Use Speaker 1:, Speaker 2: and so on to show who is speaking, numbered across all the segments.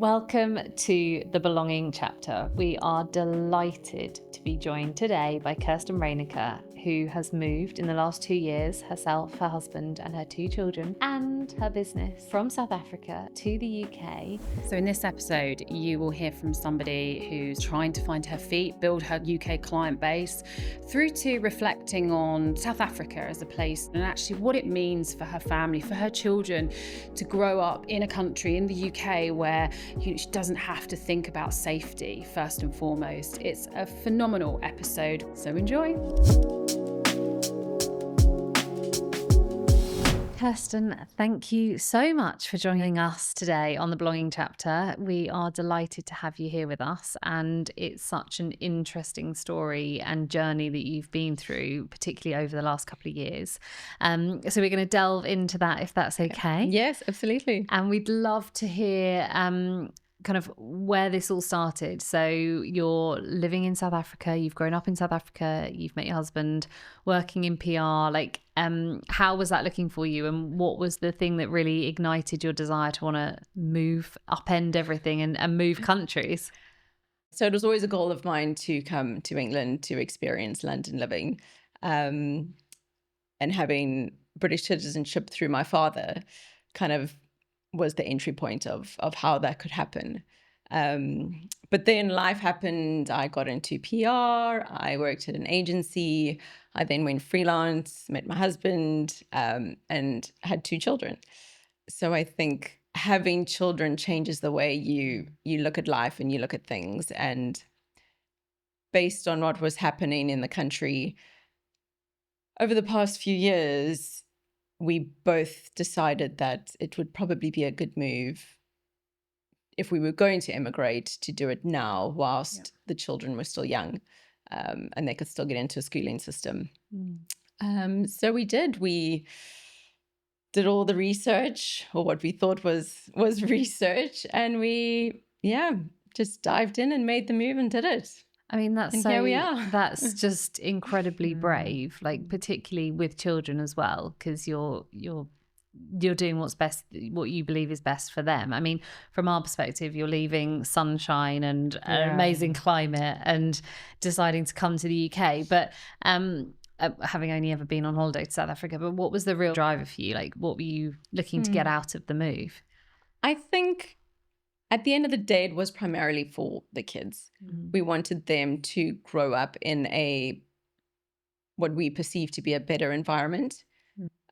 Speaker 1: Welcome to the Belonging chapter. We are delighted to be joined today by Kirsten Reynecke, who has moved in the last 2 years, herself, her husband and her 2 children and her business from South Africa to the UK.
Speaker 2: So in this episode, you will hear from somebody who's trying to find her feet, build her UK client base, through to reflecting on South Africa as a place and actually what it means for her family, for her children to grow up in a country, in the UK, where she doesn't have to think about safety first and foremost. It's a phenomenal episode, so enjoy.
Speaker 1: Kirsten, thank you so much for joining us today on the Belonging chapter. We are delighted to have you here with us, and it's such an interesting story and journey that you've been through, particularly over the last couple of years. So we're going to delve into that, if that's okay.
Speaker 3: Yes, absolutely.
Speaker 1: And we'd love to hear kind of where this all started. So you're living in South Africa, you've grown up in South Africa, you've met your husband, working in PR. How was that looking for you? And what was the thing that really ignited your desire to want to move, upend everything and move countries?
Speaker 3: So it was always a goal of mine to come to England to experience London living. And having British citizenship through my father kind of was the entry point of how that could happen. But then life happened. I got into PR. I worked at an agency. I then went freelance, met my husband, and had 2 children. So I think having children changes the way you look at life and you look at things. And based on what was happening in the country over the past few years, we both decided that it would probably be a good move if we were going to immigrate to do it now whilst the children were still young, and they could still get into a schooling system. So we did. We did all the research, or what we thought was research, and we just dived in and made the move and did it.
Speaker 1: I mean,
Speaker 3: Here we are.
Speaker 1: That's just incredibly brave, like particularly with children as well, because you're doing what's best, what you believe is best for them. I mean, from our perspective, you're leaving sunshine and an amazing climate and deciding to come to the UK. But having only ever been on holiday to South Africa, but what was the real driver for you? Like, what were you looking to get out of the move?
Speaker 3: I think at the end of the day, it was primarily for the kids. We wanted them to grow up in what we perceive to be a better environment.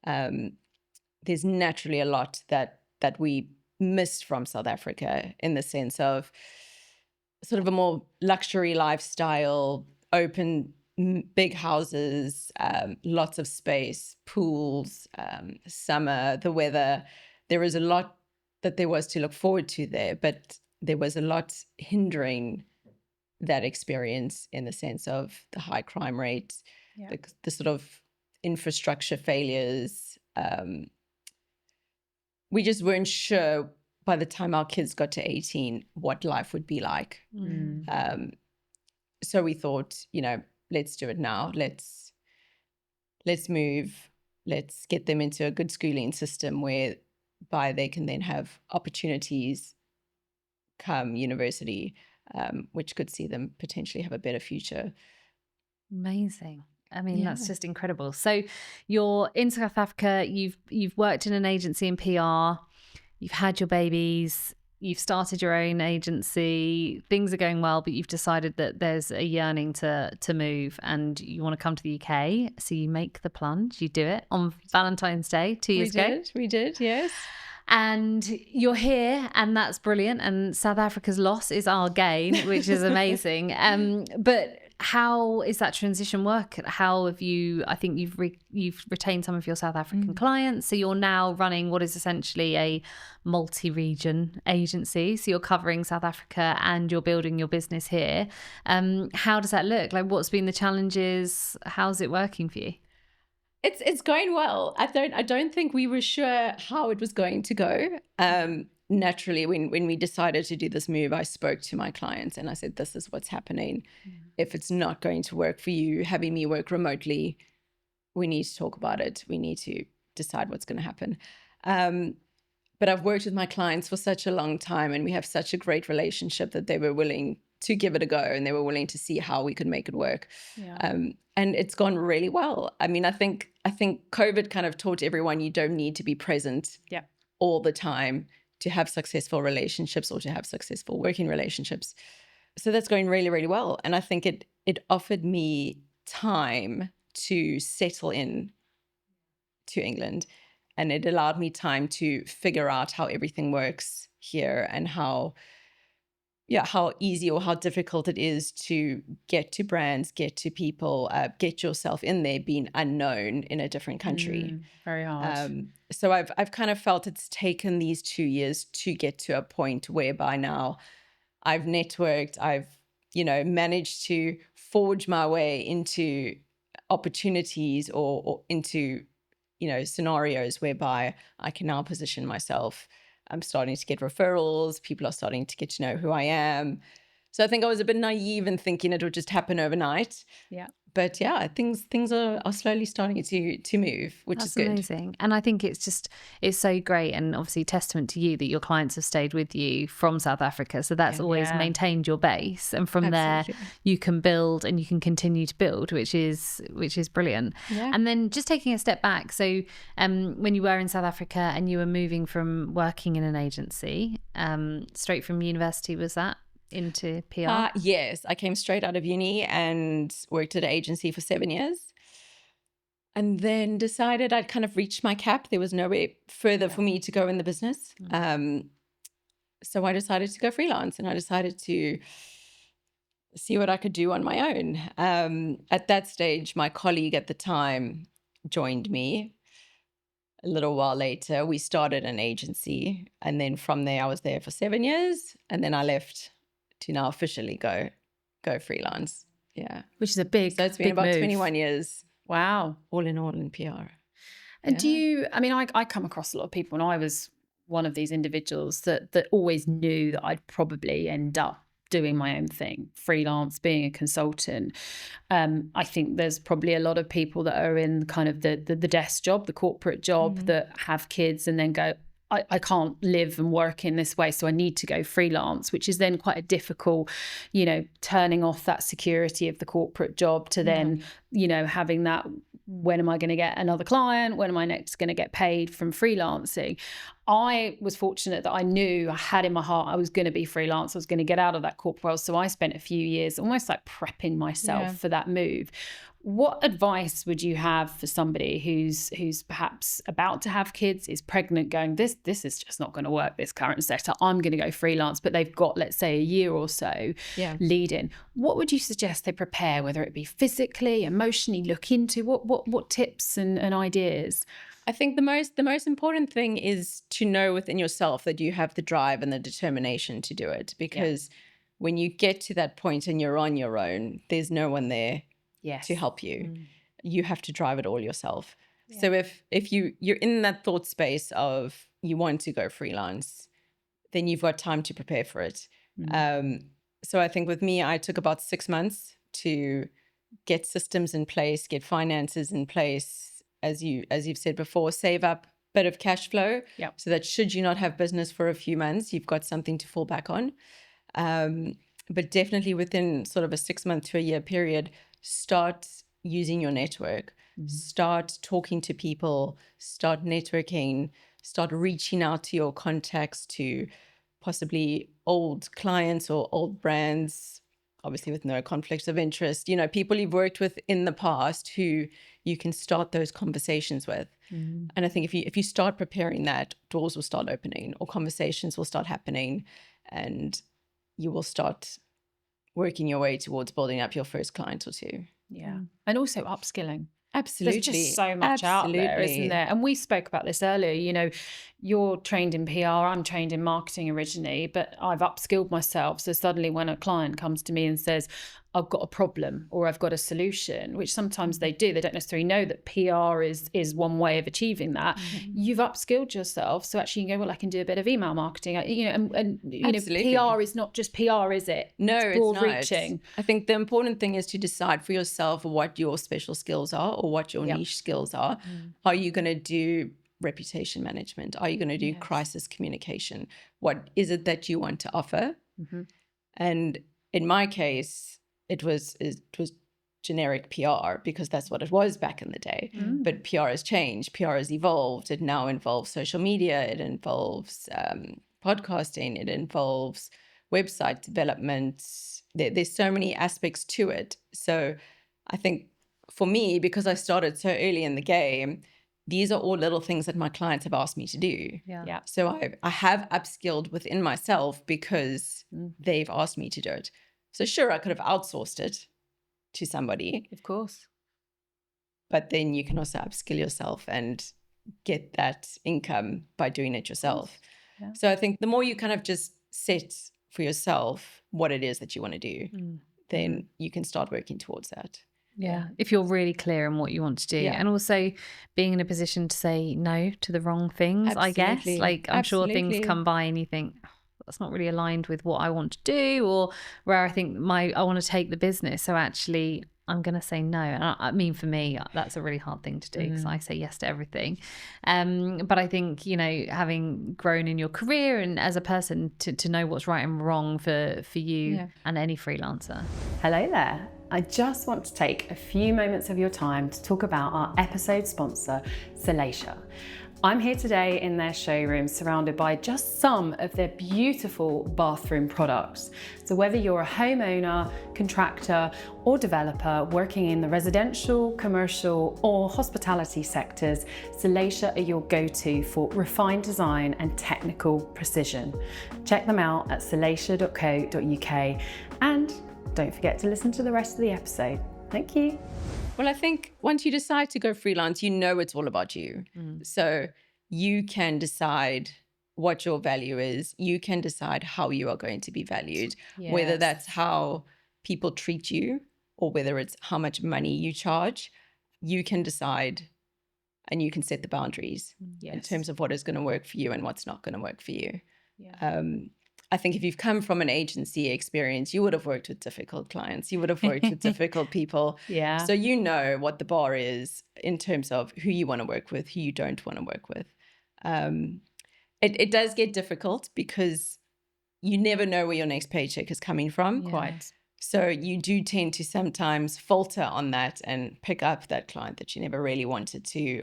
Speaker 3: There's naturally a lot that we missed from South Africa, in the sense of sort of a more luxury lifestyle, open, big houses, lots of space, pools, summer, the weather. There is a lot that there was to look forward to there, but there was a lot hindering that experience, in the sense of the high crime rates, the sort of infrastructure failures. We just weren't sure by the time our kids got to 18 what life would be like. So we thought, let's do it now. Let's move. Let's get them into a good schooling system whereby they can then have opportunities come university, which could see them potentially have a better future.
Speaker 1: Amazing. I mean, that's just incredible. So you're in South Africa, you've worked in an agency in PR, you've had your babies, you've started your own agency, things are going well, but you've decided that there's a yearning to move and you want to come to the UK. So you make the plunge, you do it on Valentine's Day 2 years ago.
Speaker 3: We did, yes.
Speaker 1: And you're here, and that's brilliant. And South Africa's loss is our gain, which is amazing. But how is that transition work? How have you? I think you've retained some of your South African clients, so you're now running what is essentially a multi-region agency. So you're covering South Africa and you're building your business here. How does that look? Like, what's been the challenges? How's it working for you?
Speaker 3: It's going well. I don't think we were sure how it was going to go. Naturally, when we decided to do this move, I spoke to my clients and I said, this is what's happening. If it's not going to work for you, having me work remotely, we need to talk about it. We need to decide what's going to happen. But I've worked with my clients for such a long time, and we have such a great relationship that they were willing to give it a go, and they were willing to see how we could make it work.
Speaker 2: Yeah.
Speaker 3: And it's gone really well. I mean, I think COVID kind of taught everyone you don't need to be present all the time to have successful relationships or to have successful working relationships. So that's going really, really well. And I think it offered me time to settle in to England, and it allowed me time to figure out how everything works here and how easy or how difficult it is to get to brands, get to people, get yourself in there being unknown in a different country.
Speaker 2: Very hard.
Speaker 3: So I've kind of felt it's taken these 2 years to get to a point whereby now I've networked, I've, managed to forge my way into opportunities or into, scenarios whereby I can now position myself. I'm starting to get referrals. People are starting to get to know who I am. So I think I was a bit naive in thinking it would just happen overnight.
Speaker 2: Yeah.
Speaker 3: But yeah, things are slowly starting to move, which is good.
Speaker 1: That's amazing. And I think it's so great, and obviously testament to you that your clients have stayed with you from South Africa. So that's always maintained your base, and from there you can build and you can continue to build, which is brilliant. Yeah. And then just taking a step back, so when you were in South Africa and you were moving from working in an agency, straight from university, was that into PR?
Speaker 3: Yes, I came straight out of uni and worked at an agency for 7 years, and then decided I'd kind of reached my cap. There was nowhere further for me to go in the business. So I decided to go freelance, and I decided to see what I could do on my own. At that stage, my colleague at the time joined me. A little while later, we started an agency, and then from there I was there for 7 years, and then I left to now officially go freelance. Yeah.
Speaker 2: Which is a big,
Speaker 3: so it's been about
Speaker 2: move.
Speaker 3: 21 years.
Speaker 2: Wow.
Speaker 3: All in PR.
Speaker 2: And do you, I come across a lot of people, and I was one of these individuals that always knew that I'd probably end up doing my own thing, freelance, being a consultant. I think there's probably a lot of people that are in kind of the desk job, the corporate job, that have kids and then go, I can't live and work in this way, so I need to go freelance, which is then quite a difficult, turning off that security of the corporate job to then, having that, when am I going to get another client? When am I next going to get paid from freelancing? I was fortunate that I knew, I had in my heart, I was going to be freelance. I was going to get out of that corporate world. So I spent a few years almost like prepping myself for that move. What advice would you have for somebody who's perhaps about to have kids, is pregnant, going, this is just not going to work, this current setup, I'm going to go freelance, but they've got, let's say, a year or so lead in. What would you suggest they prepare, whether it be physically, emotionally, look into? What tips and ideas?
Speaker 3: I think the most important thing is to know within yourself that you have the drive and the determination to do it, because when you get to that point and you're on your own, there's no one there to help you. You have to drive it all yourself. So if you're in that thought space of you want to go freelance, then you've got time to prepare for it. So I think with me, I took about 6 months to get systems in place, get finances in place, as you've said before, save up a bit of cash flow, so that should you not have business for a few months, you've got something to fall back on. But definitely within sort of a 6 month to a year period, start using your network, start talking to people, start networking, start reaching out to your contacts, to possibly old clients or old brands, obviously with no conflicts of interest, people you've worked with in the past who you can start those conversations with. And I think if you start preparing that, doors will start opening or conversations will start happening, and you will start working your way towards building up your first client or two.
Speaker 2: Yeah. And also upskilling.
Speaker 3: Absolutely.
Speaker 2: There's just so much out there, isn't there? And we spoke about this earlier, you're trained in PR, I'm trained in marketing originally, but I've upskilled myself. So suddenly when a client comes to me and says, I've got a problem or I've got a solution, which sometimes they do, they don't necessarily know that PR is one way of achieving that. You've upskilled yourself. So actually you go, well, I can do a bit of email marketing, and PR is not just PR, is it?
Speaker 3: No,
Speaker 2: it's broad
Speaker 3: not.
Speaker 2: reaching.
Speaker 3: I think the important thing is to decide for yourself what your special skills are or what your niche skills are. Are you going to do reputation management? Are you going to do
Speaker 2: Yes.
Speaker 3: crisis communication? What is it that you want to offer?
Speaker 2: Mhm.
Speaker 3: And in my case, it was generic PR, because that's what it was back in the day. But PR has changed. PR has evolved. It now involves social media. It involves podcasting. It involves website development. There's so many aspects to it. So I think for me, because I started so early in the game, these are all little things that my clients have asked me to do.
Speaker 2: Yeah.
Speaker 3: So I have upskilled within myself because they've asked me to do it. So sure, I could have outsourced it to somebody,
Speaker 2: Of course.
Speaker 3: but then you can also upskill yourself and get that income by doing it yourself.
Speaker 2: Yeah.
Speaker 3: So I think the more you kind of just set for yourself what it is that you want to do, then you can start working towards that.
Speaker 1: Yeah, if you're really clear on what you want to do,
Speaker 3: Yeah.
Speaker 1: and also being in a position to say no to the wrong things, I guess.
Speaker 3: Absolutely.
Speaker 1: Like, I'm sure things
Speaker 3: Absolutely.
Speaker 1: come by and you think, "Oh, that's not really aligned with what I want to do," or where I think I want to take the business. So actually, I'm going to say no. And I mean, for me, that's a really hard thing to do because I say yes to everything. But I think, having grown in your career and as a person to know what's right and wrong for you and any freelancer.
Speaker 2: Hello there. I just want to take a few moments of your time to talk about our episode sponsor, Salacia. I'm here today in their showroom surrounded by just some of their beautiful bathroom products. So whether you're a homeowner, contractor or developer working in the residential, commercial or hospitality sectors, Salacia are your go-to for refined design and technical precision. Check them out at salacia.co.uk and don't forget to listen to the rest of the episode. Thank you.
Speaker 3: Well, I think once you decide to go freelance, it's all about you. So you can decide what your value is. You can decide how you are going to be valued, whether that's how people treat you or whether it's how much money you charge. You can decide and you can set the boundaries in terms of what is going to work for you and what's not going to work for you. I think if you've come from an agency experience, you would have worked with difficult clients. You would have worked with difficult people.
Speaker 2: Yeah.
Speaker 3: So you know what the bar is in terms of who you want to work with, who you don't want to work with. It does get difficult because you never know where your next paycheck is coming from.
Speaker 2: Quite.
Speaker 3: So you do tend to sometimes falter on that and pick up that client that you never really wanted to,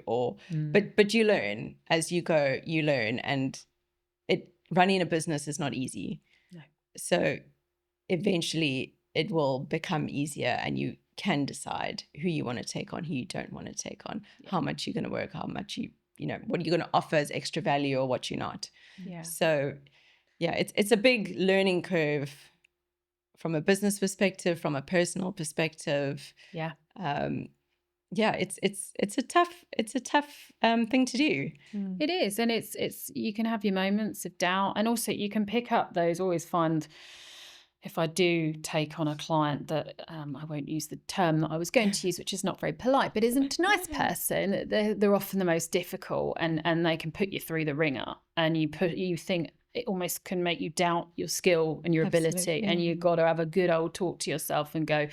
Speaker 3: but you learn as you go, you learn, and running a business is not easy.
Speaker 2: No.
Speaker 3: So eventually it will become easier and you can decide who you want to take on, who you don't want to take on, how much you're going to work, how much what you're going to offer as extra value or what you're not.
Speaker 2: Yeah.
Speaker 3: So it's a big learning curve from a business perspective, from a personal perspective.
Speaker 2: Yeah.
Speaker 3: It's a tough thing to do.
Speaker 2: It is, and it's you can have your moments of doubt, and also you can pick up those. Always find if I do take on a client that I won't use the term that I was going to use, which is not very polite, but isn't a nice person. They're often the most difficult, and they can put you through the ringer, and you think it almost can make you doubt your skill and your ability, and you've got to have a good old talk to yourself and go,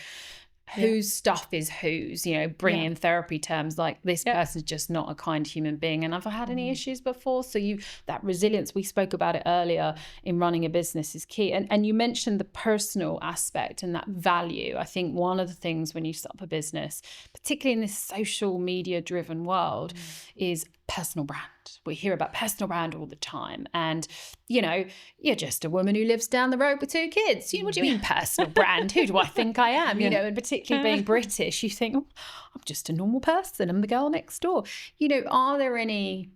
Speaker 2: whose stuff is whose, bring in therapy terms like this person's just not a kind human being. And have I had any issues before? So that resilience, we spoke about it earlier, in running a business is key. And you mentioned the personal aspect and that value. I think one of the things when you start up a business, particularly in this social media driven world, is personal brand. We hear about personal brand all the time. And, you're just a woman who lives down the road with 2 kids. What do you mean personal brand? Who do I think I am? And particularly being British, you think, I'm just a normal person. I'm the girl next door. Are there any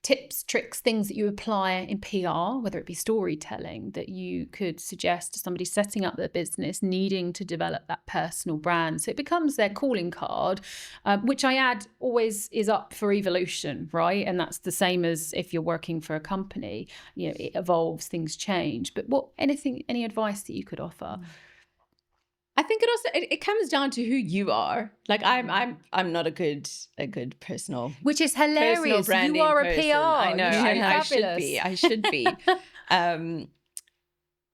Speaker 2: tips, tricks, things that you apply in PR, whether it be storytelling, that you could suggest to somebody setting up their business, needing to develop that personal brand? So it becomes their calling card, which I add always is up for evolution, right? And that's the same as if you're working for a company, it evolves, things change. But any advice that you could offer?
Speaker 3: I think it comes down to who you are. Like I'm not a good personal,
Speaker 1: which is hilarious. You are a
Speaker 3: person.
Speaker 1: PR.
Speaker 3: I know. I should be.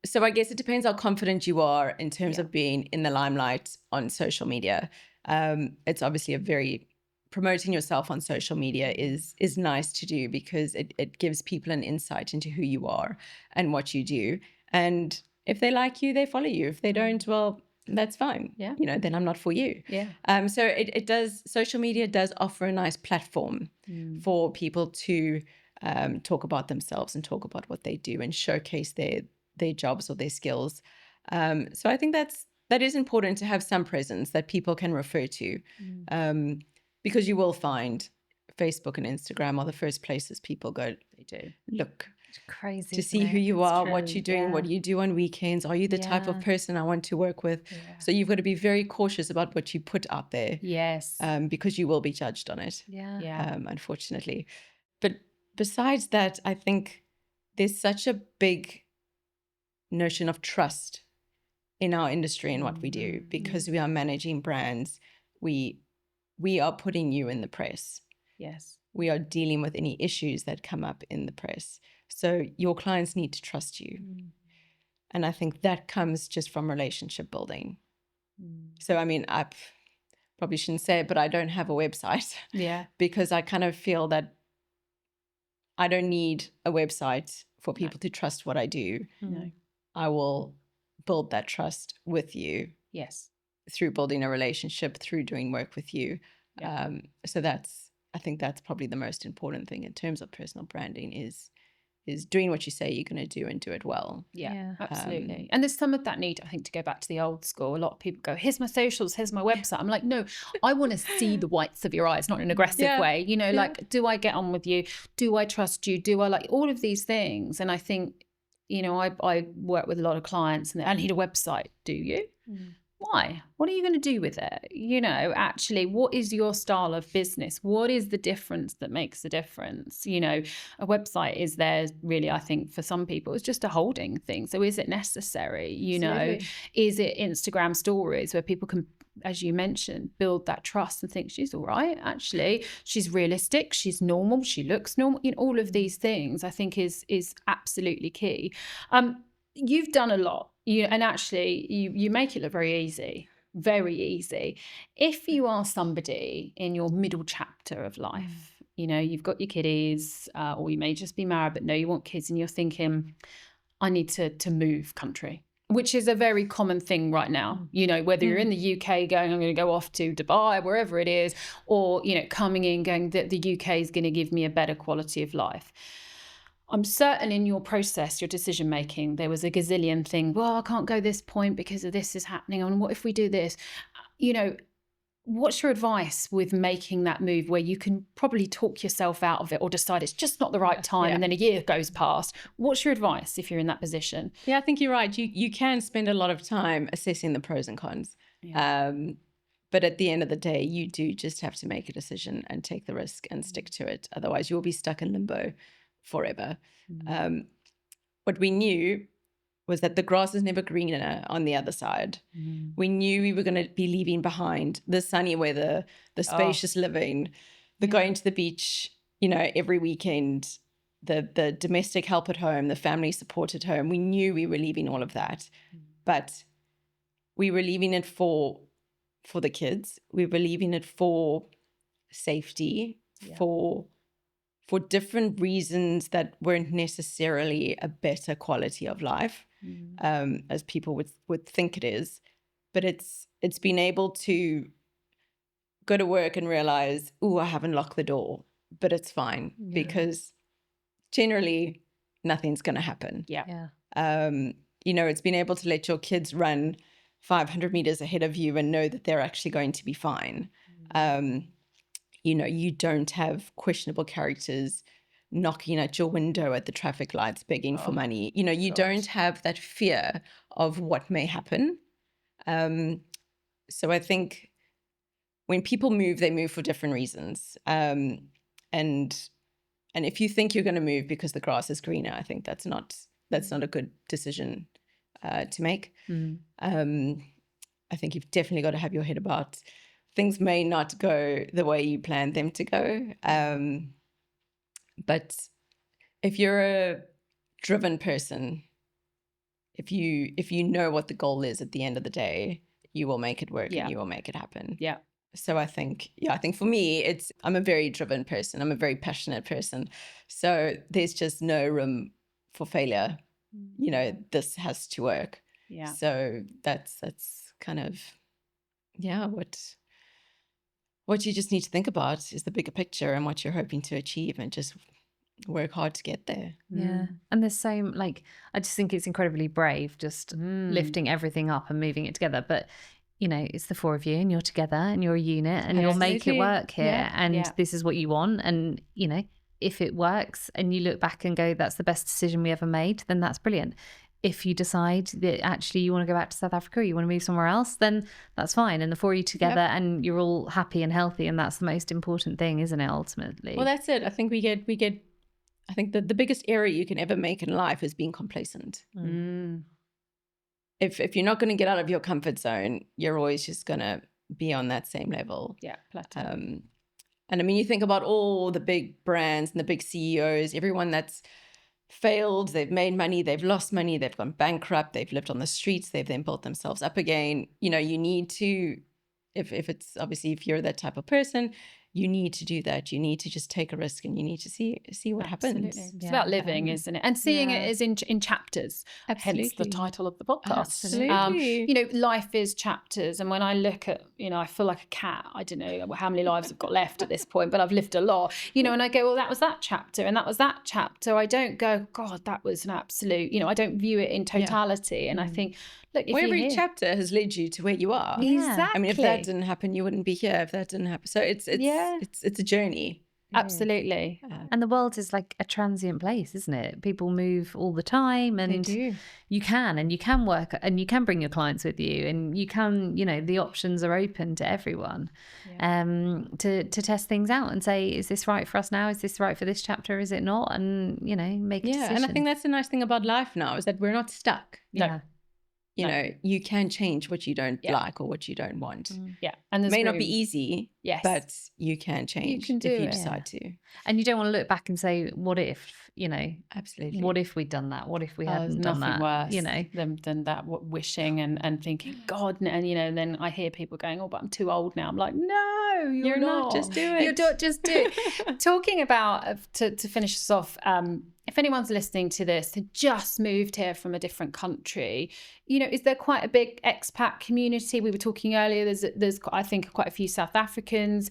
Speaker 3: So I guess it depends how confident you are in terms of being in the limelight on social media. It's obviously a very promoting yourself on social media is nice to do, because it gives people an insight into who you are and what you do. And if they like you, they follow you. If they don't, well, that's fine.
Speaker 2: Yeah.
Speaker 3: You know, then I'm not for you.
Speaker 2: Yeah.
Speaker 3: So it does, social media does offer a nice platform for people to talk about themselves and talk about what they do and showcase their jobs or their skills. So I think that is important, to have some presence that people can refer to, because you will find Facebook and Instagram are the first places people go.
Speaker 2: They do.
Speaker 3: Look,
Speaker 1: It's crazy
Speaker 3: to
Speaker 1: isn't
Speaker 3: see who
Speaker 1: it?
Speaker 3: you
Speaker 1: It's
Speaker 3: are,
Speaker 1: true.
Speaker 3: what you're doing, what you do on weekends. Are you the type of person I want to work with?
Speaker 2: Yeah.
Speaker 3: So you've got to be very cautious about what you put out there,
Speaker 2: Yes.
Speaker 3: because you will be judged on it,
Speaker 2: Yeah.
Speaker 3: unfortunately. But besides that, I think there's such a big notion of trust in our industry and what we do, because we are managing brands. We are putting you in the press.
Speaker 2: Yes.
Speaker 3: We are dealing with any issues that come up in the press. So your clients need to trust you. And I think that comes just from relationship building. So, I mean, I probably shouldn't say it, but I don't have a website.
Speaker 2: Yeah.
Speaker 3: Because I kind of feel that I don't need a website for people to trust what I do.
Speaker 2: No.
Speaker 3: I will build that trust with you
Speaker 2: Yes.
Speaker 3: through building a relationship, through doing work with you.
Speaker 2: Yeah.
Speaker 3: So I think that's probably the most important thing in terms of personal branding is doing what you say you're going to do and do it well.
Speaker 2: Yeah, absolutely. And there's some of that need, I think, to go back to the old school. A lot of people go, here's my socials, here's my website. I'm like, no, I want to see the whites of your eyes, not in an aggressive way. You know, like, do I get on with you? Do I trust you? Do I like all of these things? And I think, you know, I work with a lot of clients and I need a website. Do you? Why? What are you going to do with it? You know, actually, what is your style of business? What is the difference that makes the difference? You know, a website is there really, I think, for some people, it's just a holding thing. So is it necessary? You know, is it Instagram stories where people can, as you mentioned, build that trust and think she's all right, actually, she's realistic, she's normal, she looks normal. You know, all of these things I think is absolutely key. You've done a lot. And actually, you make it look very easy, very easy. If you are somebody in your middle chapter of life, you know, you've got your kiddies, or you may just be married, but no, you want kids, and you're thinking, I need to move country, which is a very common thing right now. You know, whether you're in the UK going, I'm going to go off to Dubai, wherever it is, or, you know, coming in going that the UK is going to give me a better quality of life. I'm certain in your process, your decision making, there was a gazillion thing. Well, I can't go this point because of this is happening. And what if we do this? You know, what's your advice with making that move where you can probably talk yourself out of it or decide it's just not the right time and then a year goes past? What's your advice if you're in that position?
Speaker 3: Yeah, I think you're right. You can spend a lot of time assessing the pros and cons. But at the end of the day, you do just have to make a decision and take the risk and stick to it. Otherwise, you'll be stuck in limbo forever. What we knew was that the grass is never greener on the other side. We knew we were going to be leaving behind the sunny weather, the spacious living, the going to the beach, you know, every weekend, the domestic help at home, the family support at home. We knew we were leaving all of that, but we were leaving it for the kids. We were leaving it for safety, for different reasons that weren't necessarily a better quality of life, as people would think it is. But it's been able to go to work and realize, oh, I haven't locked the door, but it's fine because generally nothing's going to happen. You know, it's been able to let your kids run 500 meters ahead of you and know that they're actually going to be fine. You know, you don't have questionable characters knocking at your window at the traffic lights begging for money. You know, you don't have that fear of what may happen. So I think when people move, they move for different reasons. And if you think you're going to move because the grass is greener, I think that's not a good decision to make. I think you've definitely got to have your head about things may not go the way you planned them to go. But if you're a driven person, if you know what the goal is at the end of the day, you will make it work and you will make it happen.
Speaker 2: Yeah.
Speaker 3: So I think for me, I'm a very driven person. I'm a very passionate person. So there's just no room for failure. This has to work.
Speaker 2: Yeah.
Speaker 3: So that's kind of, what you just need to think about is the bigger picture and what you're hoping to achieve, and just work hard to get there.
Speaker 1: Yeah. And there's so, I just think it's incredibly brave, just lifting everything up and moving it together. But, it's the four of you and you're together and you're a unit and you'll make it work here. And this is what you want. And, if it works and you look back and go, that's the best decision we ever made, then that's brilliant. If you decide that actually you want to go back to South Africa, or you want to move somewhere else, then that's fine. And the four of you together and you're all happy and healthy. And that's the most important thing, isn't it, ultimately?
Speaker 3: Well, that's it. I think I think that the biggest error you can ever make in life is being complacent. If you're not going to get out of your comfort zone, you're always just going to be on that same level.
Speaker 2: Yeah, plateau.
Speaker 3: And I mean, you think about all the big brands and the big CEOs, everyone that's failed, they've made money, they've lost money, they've gone bankrupt, they've lived on the streets, they've then built themselves up again. You need to, if it's obviously, if you're that type of person, you need to do that. You need to just take a risk, and you need to see what happens.
Speaker 2: It's about living, isn't it? And seeing it as in chapters.
Speaker 3: Absolutely.
Speaker 2: Hence the title of the podcast.
Speaker 3: Absolutely.
Speaker 2: Life is chapters. And when I look at, I feel like a cat. I don't know how many lives I've got left at this point, but I've lived a lot. And I go, well, that was that chapter, and that was that chapter. I don't go, God, that was an absolute. I don't view it in totality. And I think, look, if
Speaker 3: every chapter has led you to where you are.
Speaker 2: Exactly.
Speaker 3: I mean, if that didn't happen, you wouldn't be here. If that didn't happen, so it's a journey.
Speaker 2: Absolutely.
Speaker 1: And the world is like a transient place, isn't it? People move all the time, and
Speaker 3: they do.
Speaker 1: you can work, and you can bring your clients with you, and you can, the options are open to everyone, to test things out and say, is this right for us now? Is this right for this chapter? Is it not? And, make a decision.
Speaker 3: And I think that's the nice thing about life now, is that we're not stuck.
Speaker 1: Yeah.
Speaker 3: You can change what you don't like or what you don't want.
Speaker 2: Yeah. And
Speaker 3: it may not be easy, but you can change if you decide to.
Speaker 1: And you don't want to look back and say, what if,
Speaker 3: Absolutely.
Speaker 1: What if we'd done that? What if we hadn't done that?
Speaker 2: Nothing worse than that, wishing and thinking, God, and then I hear people going, oh, but I'm too old now. I'm like, no, you're not.
Speaker 3: Just do it.
Speaker 2: You're not, just do it. Talking about, to finish us off, if anyone's listening to this, they just moved here from a different country, is there quite a big expat community? We were talking earlier, there's I think quite a few South Africans,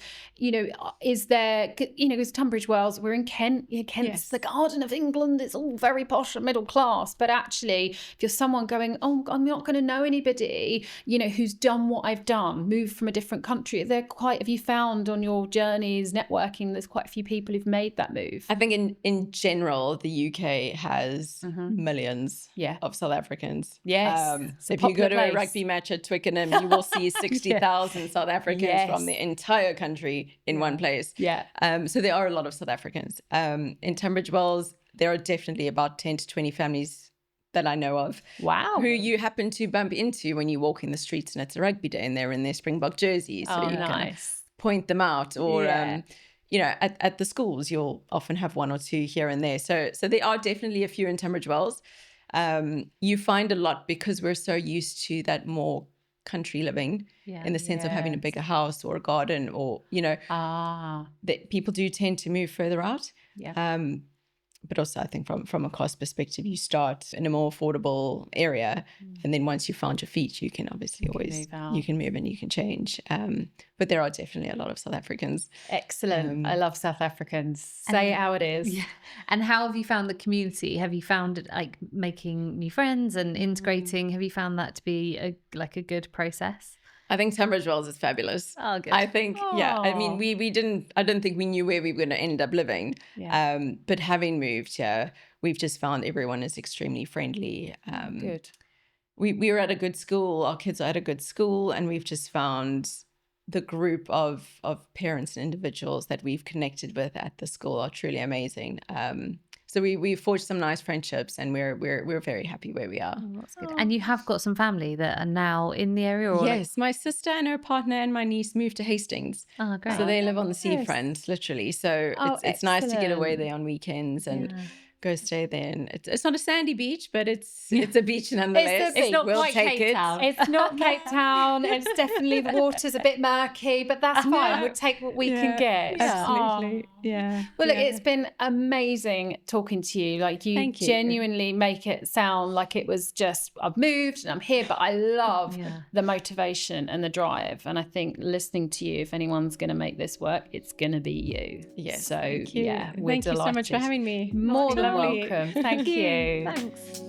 Speaker 2: is there, because Tunbridge Wells, we're in Kent, Kent's the Garden of England, it's all very posh and middle class, but actually if you're someone going, oh, I'm not going to know anybody, who's done what I've done, moved from a different country, have you found on your journeys, networking, there's quite a few people who've made that move?
Speaker 3: I think in general, the UK has millions of South Africans.
Speaker 2: Yes.
Speaker 3: So if you go to a rugby match at Twickenham, you will see 60,000 South Africans from the entire country in one place.
Speaker 2: Yeah.
Speaker 3: So there are a lot of South Africans. In Tunbridge Wells, there are definitely about 10 to 20 families that I know of.
Speaker 2: Wow.
Speaker 3: Who you happen to bump into when you walk in the streets and it's a rugby day and they're in their Springbok jerseys. So you can point them out, or at the schools, you'll often have one or two here and there. So there are definitely a few in Tunbridge Wells. You find a lot because we're so used to that more country living in the sense of having a bigger house or a garden, or, that people do tend to move further out.
Speaker 2: Yeah.
Speaker 3: But also I think from a cost perspective, you start in a more affordable area, and then once you found your feet, you can obviously you can move and you can change. But there are definitely a lot of South Africans.
Speaker 2: Excellent. I love South Africans. Say it how it is.
Speaker 1: Yeah. And how have you found the community? Have you found it like making new friends and integrating? Have you found that to be a good process?
Speaker 3: I think Tunbridge Wells is fabulous.
Speaker 1: Oh, good.
Speaker 3: I think, I mean, I don't think we knew where we were going to end up living.
Speaker 2: Yeah.
Speaker 3: But having moved here, we've just found everyone is extremely friendly.
Speaker 2: Good.
Speaker 3: We were at a good school. Our kids are at a good school, and we've just found the group of parents and individuals that we've connected with at the school are truly amazing. So we forged some nice friendships, and we're very happy where we are.
Speaker 1: Oh, that's good. And you have got some family that are now in the area? Or
Speaker 3: yes, my sister and her partner and my niece moved to Hastings.
Speaker 1: Oh, great.
Speaker 3: So they live on the seafront, literally. So it's nice to get away there on weekends and go stay there. And it's not a sandy beach, but it's a beach nonetheless.
Speaker 1: It's not
Speaker 3: we'll
Speaker 1: quite
Speaker 3: take
Speaker 1: Cape
Speaker 3: it.
Speaker 1: Town.
Speaker 4: It's not Cape Town. It's definitely, the water's a bit murky, but that's fine. We'll take what we can get.
Speaker 3: Absolutely. Yeah.
Speaker 4: Well, look,
Speaker 3: yeah.
Speaker 4: it's been amazing talking to you. Like, you
Speaker 3: Thank you.
Speaker 4: genuinely make it sound like it was just, I've moved and I'm here, but I love the motivation and the drive. And I think listening to you, if anyone's going to make this work, it's going to be you.
Speaker 3: Yes.
Speaker 4: So,
Speaker 3: Thank you.
Speaker 4: yeah, we're
Speaker 3: Thank
Speaker 4: delighted.
Speaker 3: you so much for having me.
Speaker 4: More than
Speaker 3: Lovely.
Speaker 4: welcome. Thank you.
Speaker 1: Thanks.